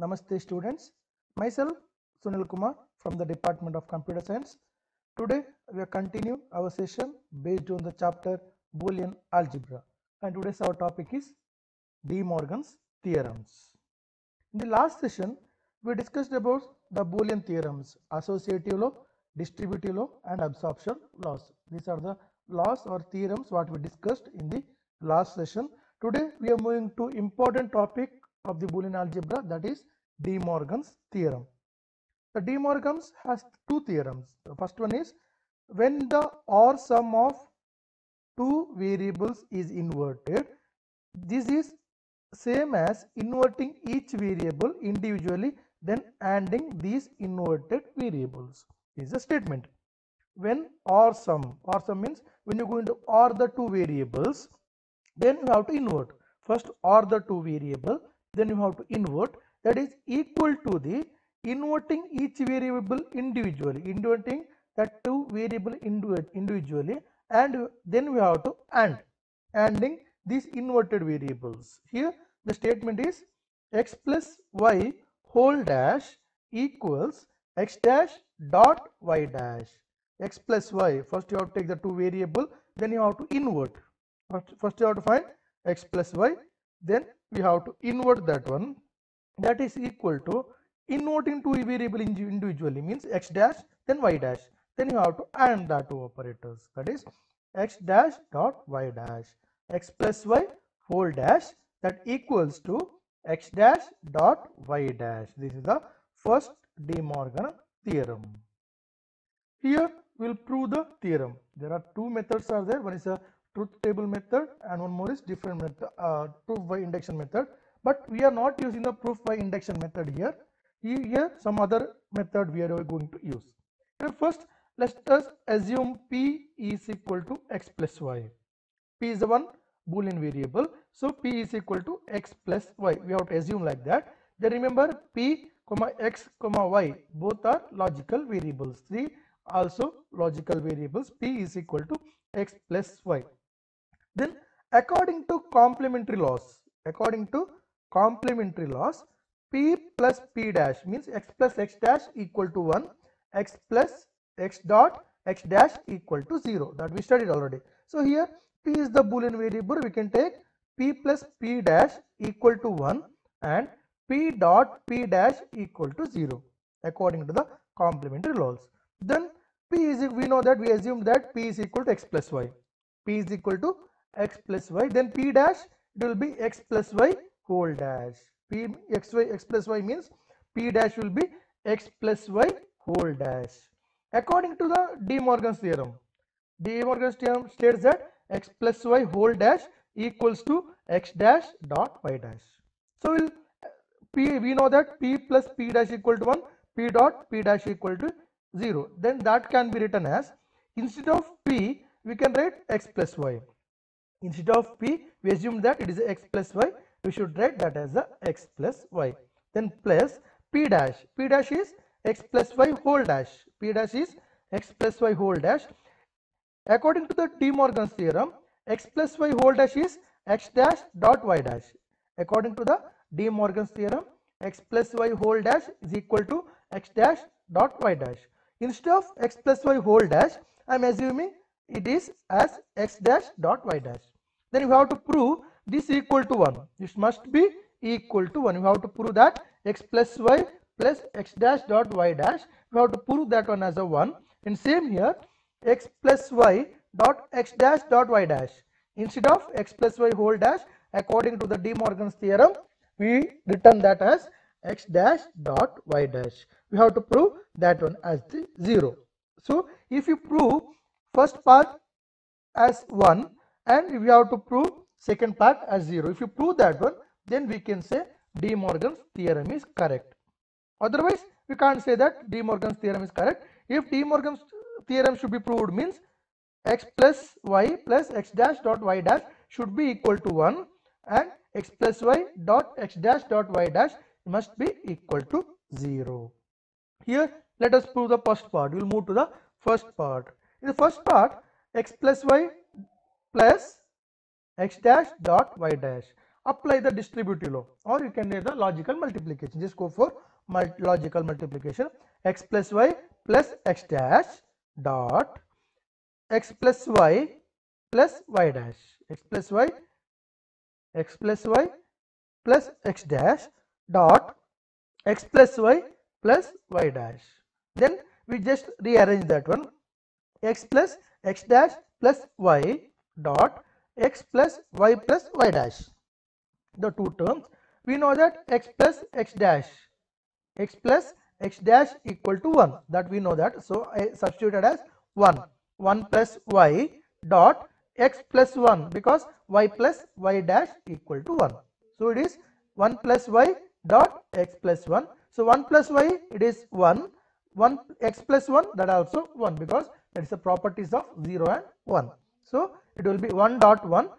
Namaste students, myself Sunil Kumar from the Department of Computer Science. Today we are continue our session based on the chapter Boolean Algebra, and today's our topic is De Morgan's theorems. In the last session we discussed about the Boolean theorems, associative law, distributive law and absorption laws. These are the laws or theorems what we discussed in the last session. Today we are moving to important topic of the Boolean algebra, that is De Morgan's theorem. The De Morgan's has two theorems. The first one is when the OR sum of two variables is inverted, this is same as inverting each variable individually, then ANDing these inverted variables. This is a statement. When OR sum means when you go into OR the two variables, then you have to invert. First OR the two variable, then you have to invert, that is equal to the inverting each variable individually, inverting that two variable individually, and then we have to ANDing these inverted variables. Here the statement is x plus y whole dash equals x dash dot y dash. X plus y, first you have to take the two variable, then you have to invert. First you have to find x plus y, then we have to invert that one, that is equal to inverting two variable individually means x dash then y dash, then you have to AND that two operators, that is x dash dot y dash, x plus y whole dash, that equals to x dash dot y dash. This is the first De Morgan theorem. Here we will prove the theorem. There are two methods are there. One is a truth table method and one more is different method, proof by induction method. But we are not using the proof by induction method here. Here some other method we are going to use. Here first let us assume P is equal to x plus y. P is the one Boolean variable. So P is equal to x plus y. We have to assume like that. Then remember P, x, y both are logical variables. 3 also logical variables. P is equal to x plus y. Then according to complementary laws, P plus P dash means x plus x dash equal to 1, x plus x dot x dash equal to 0, that we studied already. So here P is the Boolean variable, we can take P plus P dash equal to 1 and P dot P dash equal to 0 according to the complementary laws. Then P is, we know that we assume that P is equal to x plus y. P is equal to x plus y, then P dash it will be x plus y whole dash. P x plus y means P dash will be x plus y whole dash. According to the De Morgan's theorem, De Morgan's theorem states that x plus y whole dash equals to x dash dot y dash. So we know that P plus P dash equal to 1, P dot P dash equal to 0. Then that can be written as, instead of P we can write x plus y. Instead of P we assume that it is x plus y, we should write that as a x plus y. Then plus P dash is x plus y whole dash, P dash is x plus y whole dash. According to the De Morgan's theorem, x plus y whole dash is x dash dot y dash. According to the De Morgan's theorem, x plus y whole dash is equal to x dash dot y dash. Instead of x plus y whole dash, I am assuming it is as x dash dot y dash. Then you have to prove this equal to 1. This must be equal to 1. You have to prove that x plus y plus x dash dot y dash, you have to prove that one as a 1. And same here, x plus y dot x dash dot y dash, instead of x plus y whole dash, according to the De Morgan's theorem we written that as x dash dot y dash. We have to prove that one as the 0. So if you prove first part as 1 and we have to prove second part as 0, if you prove that one, then we can say De Morgan's theorem is correct. Otherwise we can't say that De Morgan's theorem is correct. If De Morgan's theorem should be proved means x plus y plus x dash dot y dash should be equal to 1 and x plus y dot x dash dot y dash must be equal to 0. Here let us prove the first part. We will move to the first part. In the first part, x plus y plus x dash dot y dash. apply the distributive law, or you can do the logical multiplication. Just go for logical multiplication. X plus y plus x dash dot x plus y plus y dash, x plus y plus x dash dot x plus y plus y dash. Then we just rearrange that one. X plus x dash plus y dot x plus y dash. The two terms, we know that x plus x dash equal to 1, that we know that. So I substituted as 1 plus y dot x plus 1, because y plus y dash equal to 1. So it is 1 plus y dot x plus 1. So 1 plus y, it is 1 x plus 1, that also 1, because that is the properties of 0 and 1. So it will be 1 dot 1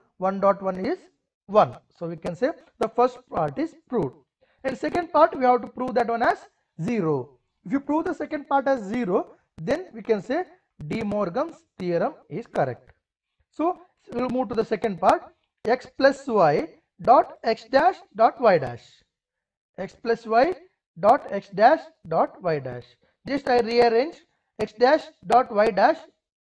is 1. So we can say the first part is proved, and second part we have to prove that one as 0. If you prove the second part as 0, then we can say De Morgan's theorem is correct. So we will move to the second part. X plus y dot x dash dot y dash, x plus y dot x dash dot y dash. Just I rearrange x dash dot y dash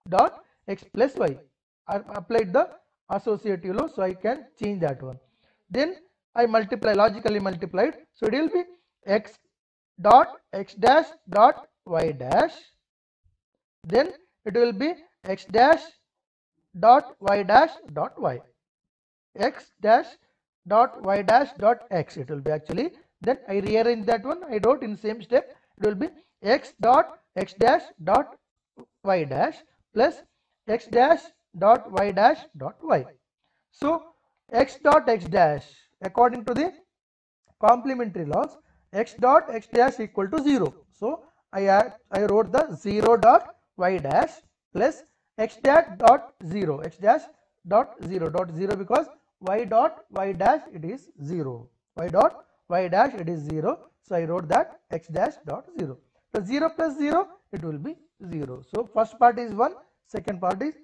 dot x plus y. I applied the associative law, so I can change that one. Then I logically multiplied, so it will be x dot x dash dot y dash, then it will be x dash dot y dash dot y, x dash dot y dash dot x it will be actually. Then I rearrange that one, I wrote in same step, it will be x dot x dash dot y dash plus x dash dot y dash dot y. So x dot x dash, according to the complementary laws, x dot x dash equal to 0. So I wrote the 0 dot y dash plus x dash dot 0, x dash dot 0 because y dot y dash it is 0, y dot y dash it is 0. So I wrote that x dash dot 0. So 0 plus 0, it will be 0. So first part is 1, second part is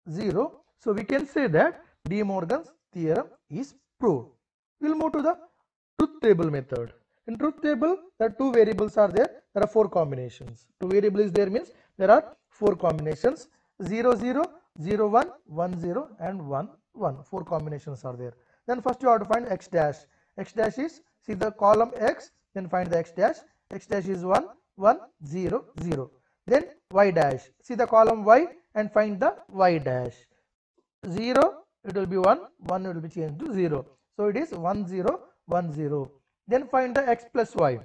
0. So we can say that De Morgan's theorem is proved. We will move to the truth table method. In truth table, there are two variables are there. There are 4 combinations. 2 variables there means there are 4 combinations: 0 0, 0 1, 1 0, and 1 1. 4 combinations are there. Then first you have to find x dash. X dash is, see the column x, then find the x dash. X dash is 1 1 0 0. Then y dash, see the column y and find the y dash. 0, it will be 1, 1 will be changed to 0. So it is 1 0 1 0. Then find the x plus y.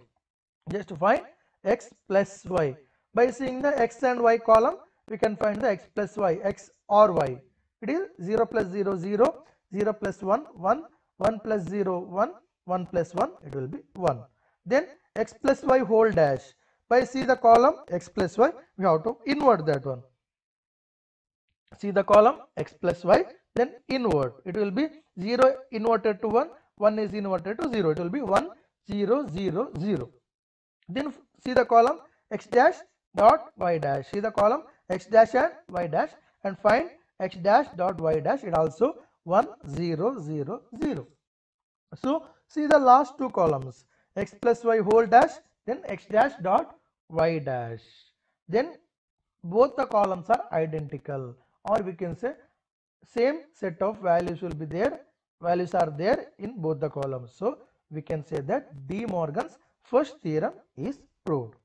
Just find x plus y. By seeing the x and y column, we can find the x plus y, x or y. It is 0 plus 0 0, 0 plus 1 1, 1 plus 0 1, 1 plus 1, it will be 1. Then x plus y whole dash. By see the column x plus y, we have to invert that one. See the column x plus y, then invert. It will be 0 inverted to 1, 1 is inverted to 0. It will be 1 0 0 0. Then see the column x dash dot y dash. See the column x dash and y dash, and find x dash dot y dash. It also 1 0 0 0. So see the last 2 columns, x plus y whole dash, then x dash dot y dash. Then both the columns are identical, or we can say same set of values will be there. Values are there in both the columns. So we can say that De Morgan's first theorem is proved.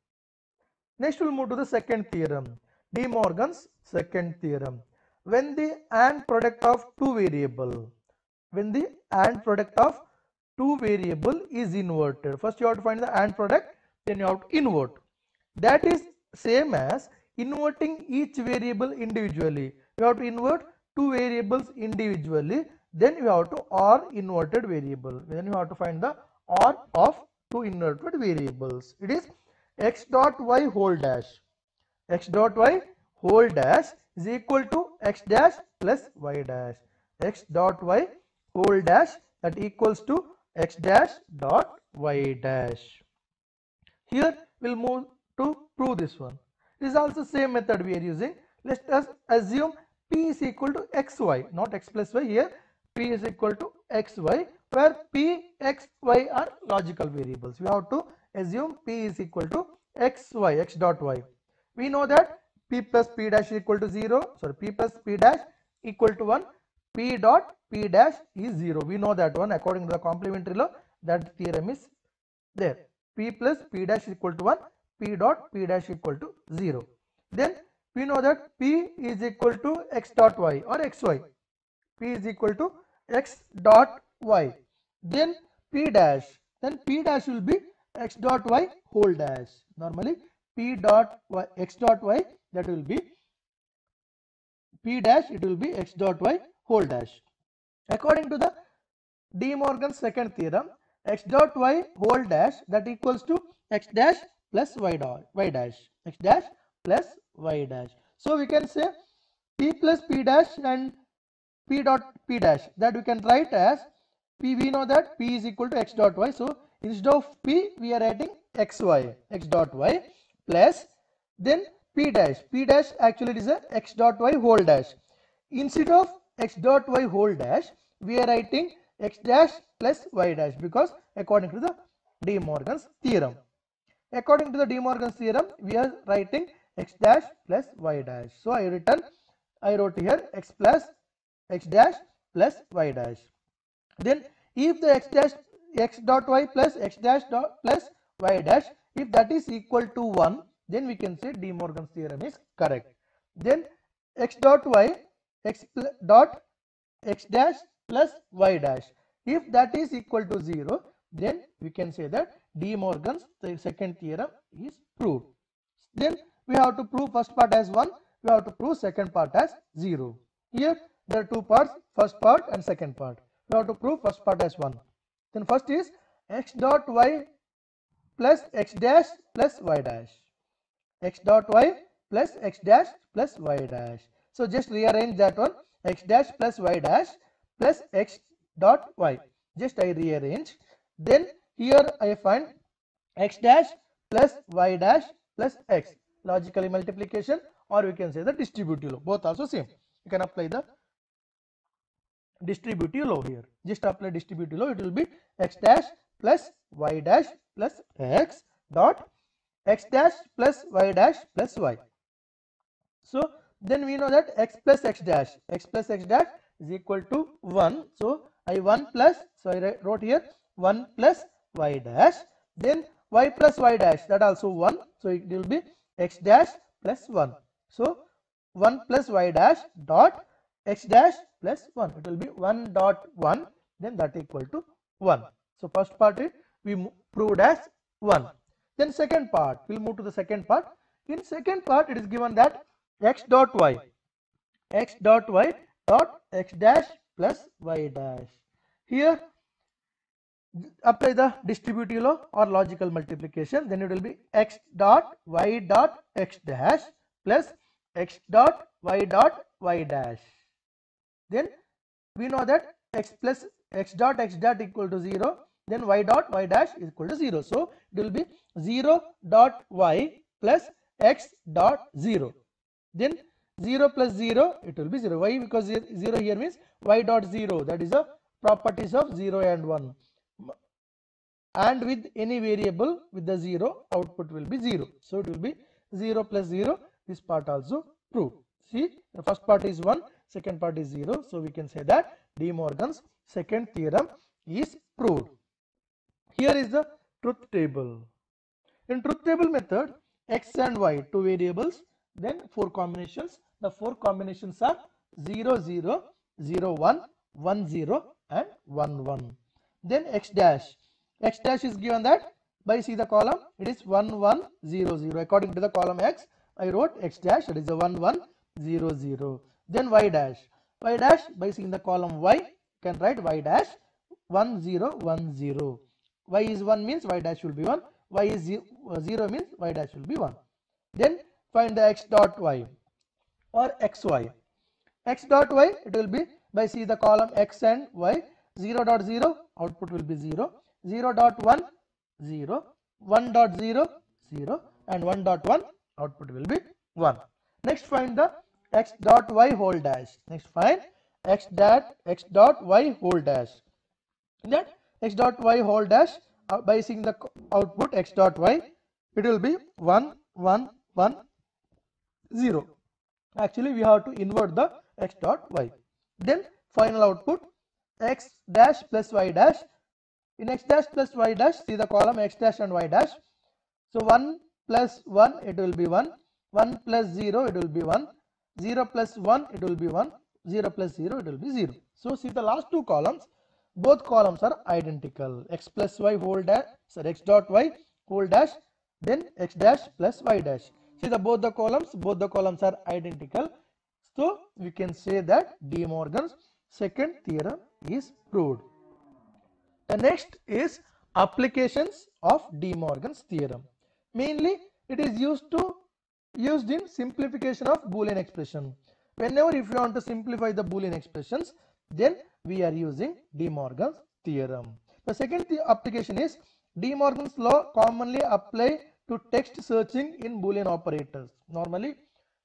Next we will move to the second theorem. De Morgan's second theorem. When the AND product of two variable, is inverted, first you have to find the AND product, then you have to invert. That is same as inverting each variable individually. You have to invert 2 variables individually, then you have to OR inverted variable. Then you have to find the OR of 2 inverted variables. It is x dot y whole dash. X dot y whole dash is equal to x dash plus y dash. X dot y whole dash, that equals to x dash dot y dash. Here we will move to prove this one. This is also same method we are using. Let us assume p is equal to xy, not x plus y. Here p is equal to xy. where p, x, y are logical variables. We have to assume p is equal to x, y, x dot y. We know that p plus p dash equal to 0, sorry, p plus p dash equal to 1, p dot p dash is 0. We know that one according to the complementary law. That theorem is there. P plus p dash equal to 1, p dot p dash equal to 0. Then we know that p is equal to x dot y or xy. P is equal to x dot y. Then p dash will be x dot y whole dash. Normally p dot y, x dot y, that will be p dash, it will be x dot y whole dash. According to the De Morgan's second theorem, x dot y whole dash, that equals to x dash plus y dash, x dash plus y dash. So we can say p plus p dash and p dot p dash, that we can write as p. We know that p is equal to x dot y, so instead of p we are writing xy, x dot y, plus then p dash actually it is a x dot y whole dash. Instead of x dot y whole dash we are writing x dash plus y dash, because according to the De Morgan's theorem. According to the De Morgan's theorem, we are writing x dash plus y dash. So I wrote here x dash plus y dash. Then if the x dot y plus x dash dot plus y dash, if that is equal to 1, then we can say De Morgan's theorem is correct. Then x dot y, x dash plus y dash, if that is equal to 0, then we can say that De Morgan's second theorem is proved. Then we have to prove first part as 1, we have to prove second part as 0. Here there are two parts, first part and second part. We have to prove first part as 1. Then first is x dot y plus x dash plus y dash, x dot y plus x dash plus y dash. So just rearrange that one, x dash plus y dash plus x dot y, just I rearrange. Then here I find x dash plus y dash plus x, logically multiplication, or we can say the distributive law, both also same. You can apply the distributive law here. Just apply distributive law, it will be x dash plus y dash plus x dot x dash plus y dash plus y. So then we know that x plus x dash is equal to 1. So I 1 plus, so I wrote here 1 plus y dash. Then y plus y dash, that also 1. So it will be x dash plus 1. So 1 plus y dash dot x dash plus 1. It will be 1 dot 1. Then that equal to 1. So first part we proved as 1. Then second part, we'll move to the second part. In second part it is given that x dot y dot x dash plus y dash. Here apply the distributive law or logical multiplication, then it will be x dot y dot x dash plus x dot y dash. Then we know that x dot equal to 0, then y dot y dash is equal to 0. So it will be 0 dot y plus x dot 0. Then 0 plus 0, it will be 0. Why? Because 0 here means y dot 0, that is the properties of 0 and 1. And with any variable with the 0, output will be 0. So it will be 0 plus 0. This part also proved. See, the first part is 1, second part is 0. So we can say that De Morgan's second theorem is proved. Here is the truth table. In truth table method, x and y, two variables, then 4 combinations. The 4 combinations are 0, 0, 0, 1, 1, 0 and 1, 1. Then x dash is given that by see the column, it is 1, 1, 0, 0. According to the column x, I wrote x dash, that is a 1, 1, 0, 0. Then y dash by seeing the column y, can write y dash 1, 0, 1, 0. Y is 1 means y dash will be 1. Y is 0 means y dash will be 1. Then find the x dot y or xy. X dot y, it will be by see the column x and y, 0 dot 0, output will be 0, 0 dot 1, 0, 1 dot 0, 0 and 1 dot 1, output will be 1. Next find the x dot y whole dash. Next find x dot y whole dash. that x dot y whole dash by seeing the output x dot y, it will be 1 1 1 0. Actually we have to invert the x dot y. Then final output x dash plus y dash. In x dash plus y dash, see the column x dash and y dash. So 1 plus 1 it will be 1, 1 plus 0 it will be 1, 0 plus 1 it will be 1, 0 plus 0 it will be 0. So see the last two columns, both columns are identical, x plus y whole dash, sorry, x dot y whole dash, then x dash plus y dash. See the both the columns are identical. So we can say that De Morgan's second theorem is proved. The next is applications of De Morgan's theorem. Mainly it is used in simplification of Boolean expression. Whenever if you want to simplify the Boolean expressions, then we are using De Morgan's theorem. The second application is De Morgan's law commonly apply to text searching in Boolean operators. Normally,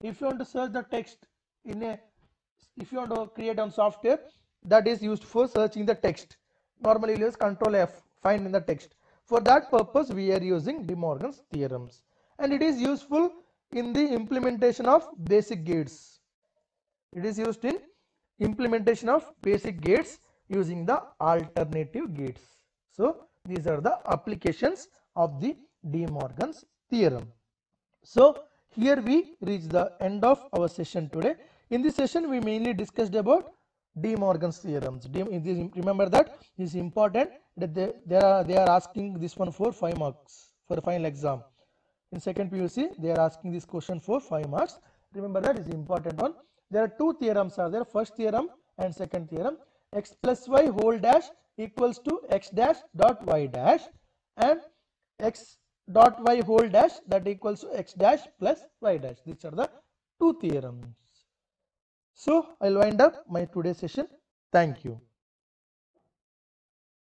if you want to search the text if you want to create a software that is used for searching the text, normally you use Control F, find in the text. For that purpose, we are using De Morgan's theorems, and it is useful in the implementation of basic gates. It is used in implementation of basic gates using the alternative gates. So these are the applications of the De Morgan's theorem. So here we reach the end of our session today. In this session we mainly discussed about De Morgan's theorems. Remember that it is important that they are asking this one for 5 marks for the final exam. In second PUC they are asking this question for 5 marks. Remember that is the important one. There are two theorems are there, first theorem and second theorem. X plus y whole dash equals to x dash dot y dash, and x dot y whole dash that equals to x dash plus y dash. These are the two theorems. So I'll wind up my today's session. Thank you.